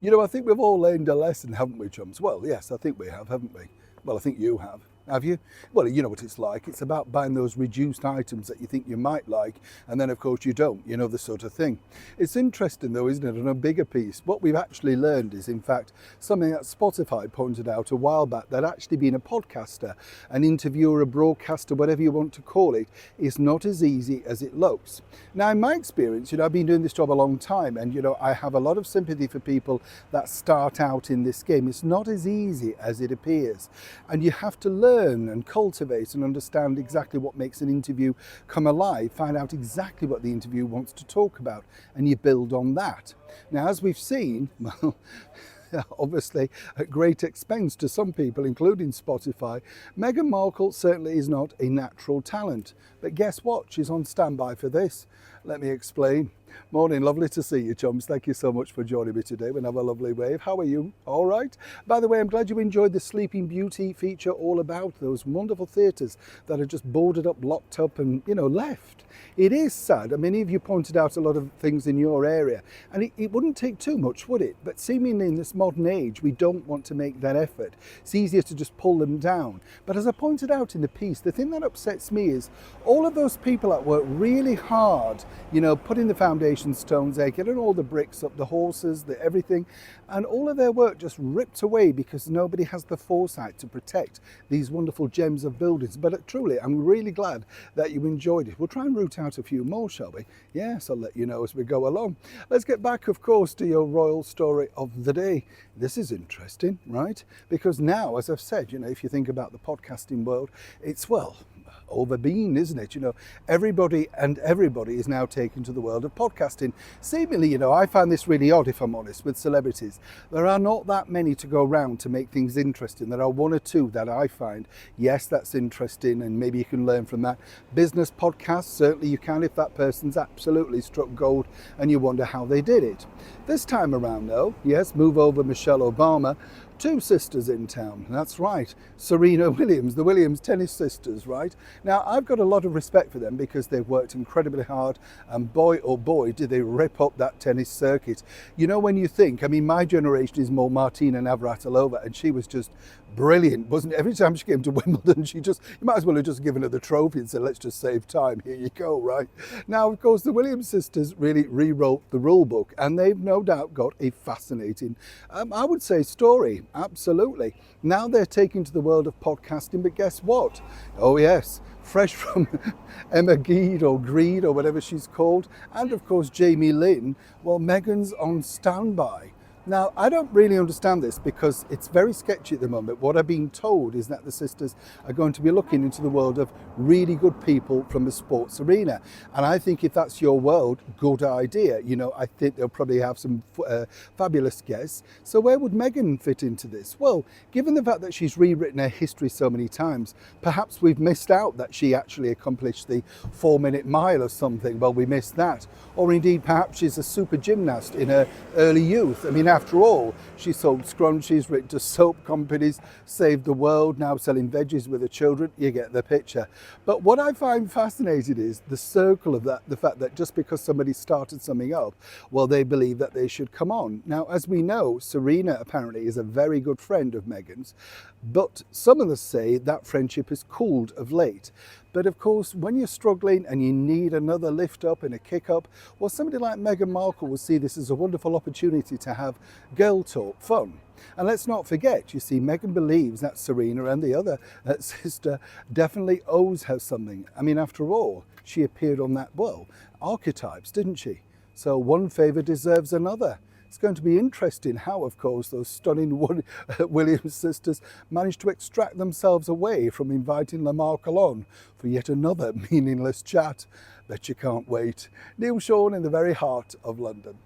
You know, I think we've all learned a lesson, haven't we, chums? Well, yes, I think we have, haven't we? Well, I think you have. Have you? Well, you know what it's like. It's about buying those reduced items that you think you might like, and then, of course, you don't. You know, the sort of thing. It's interesting, though, isn't it? On a bigger piece, what we've actually learned is, in fact, something that Spotify pointed out a while back, that actually being a podcaster, an interviewer, a broadcaster, whatever you want to call it, is not as easy as it looks. Now, in my experience, you know, I've been doing this job a long time, and, you know, I have a lot of sympathy for people that start out in this game. It's not as easy as it appears, and you have to learn and cultivate and understand exactly what makes an interview come alive, find out exactly what the interview wants to talk about, and you build on that. Now, as we've seen, well, obviously at great expense to some people, including Spotify, Meghan Markle certainly is not a natural talent. But guess what? She's on standby for this. Let me explain. Morning, lovely to see you, chums. Thank you so much for joining me today. We'll have a lovely wave. How are you? All right. By the way, I'm glad you enjoyed the Sleeping Beauty feature, all about those wonderful theatres that are just boarded up, locked up and, you know, left. It is sad. I mean, many of you pointed out a lot of things in your area, and it wouldn't take too much, would it? But seemingly in this modern age, we don't want to make that effort. It's easier to just pull them down. But as I pointed out in the piece, the thing that upsets me is all of those people that work really hard, you know, putting the foundation stones there, getting all the bricks up, the horses, the everything, and all of their work just ripped away because nobody has the foresight to protect these wonderful gems of buildings. But truly, I'm really glad that you enjoyed it. We'll try and root out a few more, shall we? Yes, I'll let you know as we go along. Let's get back, of course, to your royal story of the day. This is interesting, right? Because now, as I've said, you know, if you think about the podcasting world, it's, well, overbeen, isn't it? You know, everybody is now taken to the world of podcasting. Seemingly, you know, I find this really odd, if I'm honest, with celebrities. There are not that many to go around to make things interesting. There are one or two that I find, yes, that's interesting, and maybe you can learn from that. Business podcasts, certainly you can if that person's absolutely struck gold and you wonder how they did it. This time around, though, yes, move over Michelle Obama. Two sisters in town, that's right, Serena Williams, the Williams tennis sisters, right? Now, I've got a lot of respect for them because they've worked incredibly hard, and boy, oh boy, did they rip up that tennis circuit. You know, when you think, I mean, my generation is more Martina Navratilova, and she was just brilliant, wasn't it? Every time she came to Wimbledon, you might as well have just given her the trophy and said, let's just save time, here you go, right? Now, of course, the Williams sisters really rewrote the rule book, and they've no doubt got a fascinating, I would say, story. Absolutely. Now they're taken to the world of podcasting, but guess what? Oh yes, fresh from Emma Geed or Greed or whatever she's called, and of course Jamie Lynn, well, Meghan's on standby. Now, I don't really understand this because it's very sketchy at the moment. What I've been told is that the sisters are going to be looking into the world of really good people from the sports arena. And I think if that's your world, good idea. You know, I think they'll probably have some fabulous guests. So where would Meghan fit into this? Well, given the fact that she's rewritten her history so many times, perhaps we've missed out that she actually accomplished the 4-minute mile or something. Well, we missed that. Or indeed, perhaps she's a super gymnast in her early youth. I mean, after all, she sold scrunchies, written to soap companies, saved the world, now selling veggies with her children. You get the picture. But what I find fascinating is the circle of that, the fact that just because somebody started something up, well, they believe that they should come on. Now, as we know, Serena apparently is a very good friend of Meghan's, but some of us say that friendship has cooled of late. But of course, when you're struggling and you need another lift up and a kick up, well, somebody like Meghan Markle will see this as a wonderful opportunity to have girl talk fun. And let's not forget, you see, Meghan believes that Serena and the other sister definitely owes her something. I mean, after all, she appeared on that, well, Archetypes, didn't she? So one favour deserves another. It's going to be interesting how, of course, those stunning Williams sisters managed to extract themselves away from inviting La Markle on for yet another meaningless chat. Bet you can't wait. Neil Sean in the very heart of London.